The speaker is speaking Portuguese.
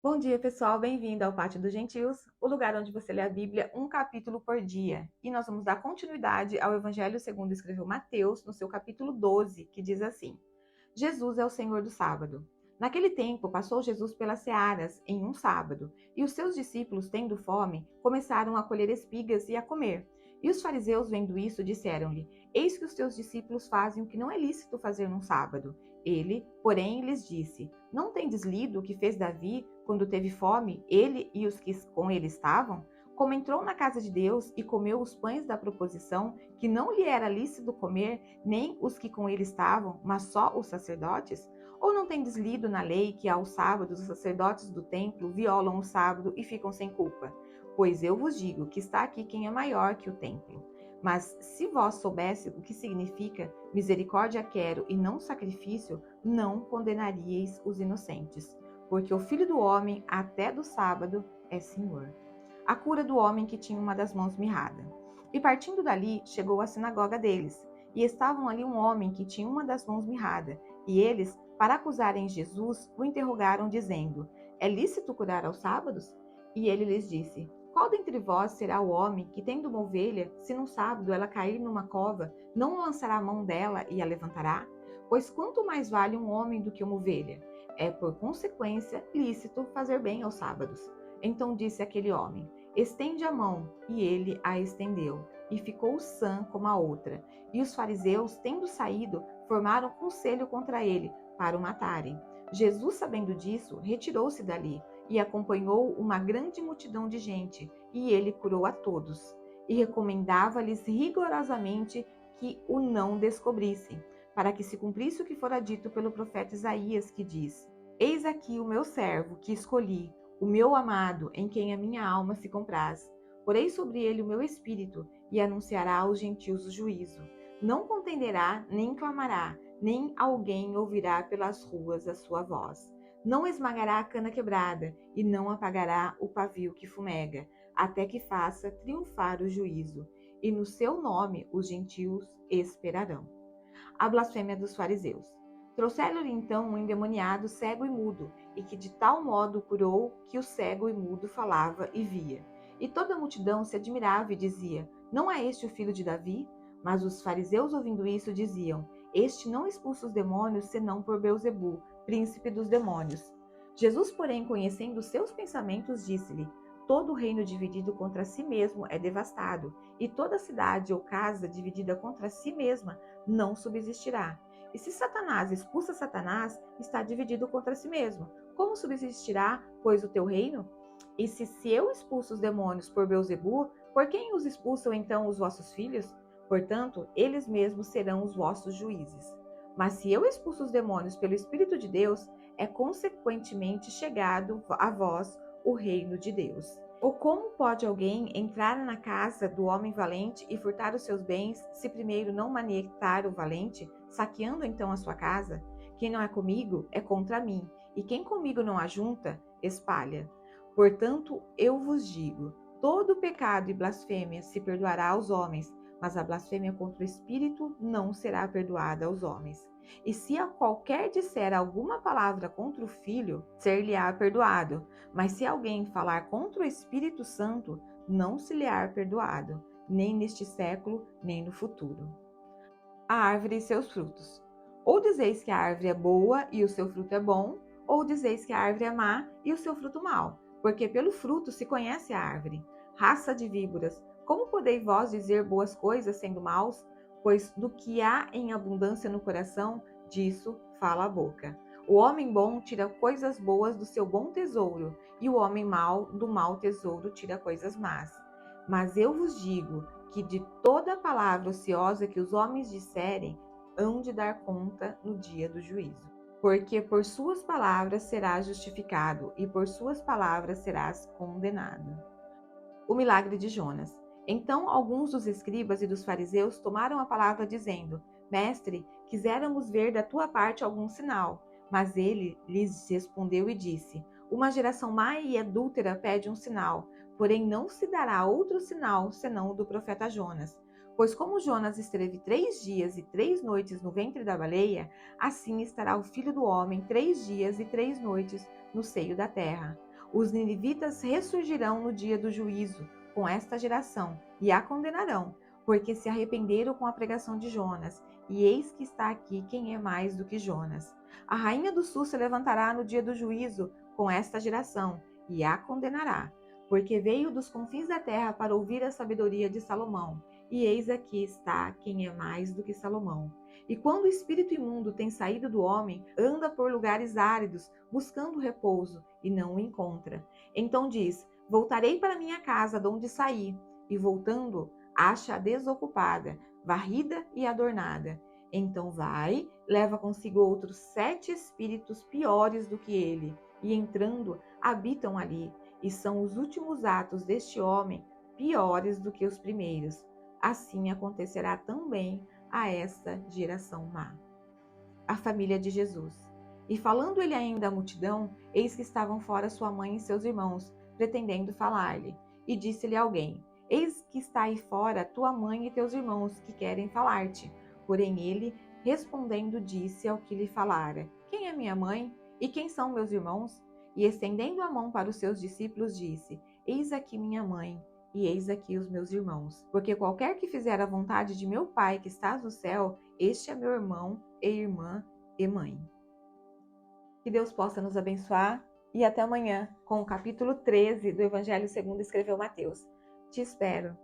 Bom dia, pessoal. Bem-vindo ao Pátio dos Gentios, o lugar onde você lê a Bíblia um capítulo por dia. E nós vamos dar continuidade ao Evangelho segundo escreveu Mateus, no seu capítulo 12, que diz assim: Jesus é o Senhor do sábado. Naquele tempo, passou Jesus pelas searas em um sábado, e os seus discípulos, tendo fome, começaram a colher espigas e a comer. E os fariseus, vendo isso, disseram-lhe: Eis que os teus discípulos fazem o que não é lícito fazer num sábado. Ele, porém, lhes disse: Não tendes lido o que fez Davi quando teve fome, ele e os que com ele estavam? Como entrou na casa de Deus e comeu os pães da proposição, que não lhe era lícito comer, nem os que com ele estavam, mas só os sacerdotes? Ou não tendes lido na lei que aos sábados os sacerdotes do templo violam o sábado e ficam sem culpa? Pois eu vos digo que está aqui quem é maior que o templo. Mas se vós soubesse o que significa misericórdia quero e não sacrifício, não condenaríeis os inocentes, porque o Filho do Homem, até do sábado, é Senhor. A cura do homem que tinha uma das mãos mirrada. E partindo dali, chegou à sinagoga deles, e estavam ali um homem que tinha uma das mãos mirrada, e eles, para acusarem Jesus, o interrogaram, dizendo: É lícito curar aos sábados? E ele lhes disse: Qual dentre vós será o homem que, tendo uma ovelha, se num sábado ela cair numa cova, não lançará a mão dela e a levantará? Pois quanto mais vale um homem do que uma ovelha? É, por consequência, lícito fazer bem aos sábados. Então disse aquele homem: Estende a mão. E ele a estendeu, e ficou sã como a outra. E os fariseus, tendo saído, formaram conselho contra ele, para o matarem. Jesus, sabendo disso, retirou-se dali, e acompanhou uma grande multidão de gente, e ele curou a todos. E recomendava-lhes rigorosamente que o não descobrissem, para que se cumprisse o que fora dito pelo profeta Isaías, que diz: Eis aqui o meu servo, que escolhi, o meu amado, em quem a minha alma se compraz. Porei sobre ele o meu espírito, e anunciará aos gentios o juízo. Não contenderá, nem clamará, nem alguém ouvirá pelas ruas a sua voz. Não esmagará a cana quebrada, e não apagará o pavio que fumega, até que faça triunfar o juízo. E no seu nome os gentios esperarão. A blasfêmia dos fariseus. Trouxeram-lhe então um endemoniado cego e mudo, e que de tal modo curou que o cego e mudo falava e via. E toda a multidão se admirava e dizia: Não é este o filho de Davi? Mas os fariseus, ouvindo isso, diziam: Este não expulsa os demônios, senão por Beelzebu, príncipe dos demônios. Jesus, porém, conhecendo os seus pensamentos, disse-lhe: Todo reino dividido contra si mesmo é devastado, e toda cidade ou casa dividida contra si mesma não subsistirá. E se Satanás expulsa Satanás, está dividido contra si mesmo. Como subsistirá, pois, o teu reino? E se eu expulso os demônios por Beelzebu, por quem os expulsam então os vossos filhos? Portanto, eles mesmos serão os vossos juízes. Mas se eu expulso os demônios pelo Espírito de Deus, é consequentemente chegado a vós o reino de Deus. Ou como pode alguém entrar na casa do homem valente e furtar os seus bens, se primeiro não maniatar o valente, saqueando então a sua casa? Quem não é comigo é contra mim, e quem comigo não ajunta, espalha. Portanto, eu vos digo: todo pecado e blasfêmia se perdoará aos homens, mas a blasfêmia contra o Espírito não será perdoada aos homens. E se a qualquer disser alguma palavra contra o Filho, ser-lhe-á perdoado. Mas se alguém falar contra o Espírito Santo, não se lhe há perdoado, nem neste século, nem no futuro. A árvore e seus frutos. Ou dizeis que a árvore é boa e o seu fruto é bom, ou dizeis que a árvore é má e o seu fruto mau, porque pelo fruto se conhece a árvore. Raça de víboras, como podeis vós dizer boas coisas sendo maus? Pois do que há em abundância no coração, disso fala a boca. O homem bom tira coisas boas do seu bom tesouro, e o homem mau do mau tesouro tira coisas más. Mas eu vos digo que de toda palavra ociosa que os homens disserem, hão de dar conta no dia do juízo. Porque por suas palavras serás justificado, e por suas palavras serás condenado. O milagre de Jonas. Então alguns dos escribas e dos fariseus tomaram a palavra, dizendo: Mestre, quiséramos ver da tua parte algum sinal. Mas ele lhes respondeu e disse: Uma geração má e adúltera pede um sinal, porém não se dará outro sinal senão o do profeta Jonas. Pois como Jonas esteve 3 dias e 3 noites no ventre da baleia, assim estará o Filho do Homem 3 dias e 3 noites no seio da terra. Os ninivitas ressurgirão no dia do juízo com esta geração e a condenarão, porque se arrependeram com a pregação de Jonas, e eis que está aqui quem é mais do que Jonas. A rainha do sul se levantará no dia do juízo com esta geração e a condenará, porque veio dos confins da terra para ouvir a sabedoria de Salomão, e eis aqui está quem é mais do que Salomão. E quando o espírito imundo tem saído do homem, anda por lugares áridos, buscando repouso, e não o encontra. Então diz: voltarei para minha casa de onde saí, e voltando, acha-a desocupada, varrida e adornada. Então vai, leva consigo outros 7 espíritos piores do que ele, e entrando, habitam ali, e são os últimos atos deste homem piores do que os primeiros. Assim acontecerá também a esta geração má. A família de Jesus. E falando ele ainda à multidão, eis que estavam fora sua mãe e seus irmãos, pretendendo falar-lhe. E disse-lhe alguém: eis que está aí fora tua mãe e teus irmãos, que querem falar-te. Porém ele, respondendo, disse ao que lhe falara: quem é minha mãe? E quem são meus irmãos? E estendendo a mão para os seus discípulos, disse: eis aqui minha mãe, e eis aqui os meus irmãos. Porque qualquer que fizer a vontade de meu Pai que estás no céu, este é meu irmão e irmã e mãe. Que Deus possa nos abençoar e até amanhã com o capítulo 13 do Evangelho segundo escreveu Mateus. Te espero.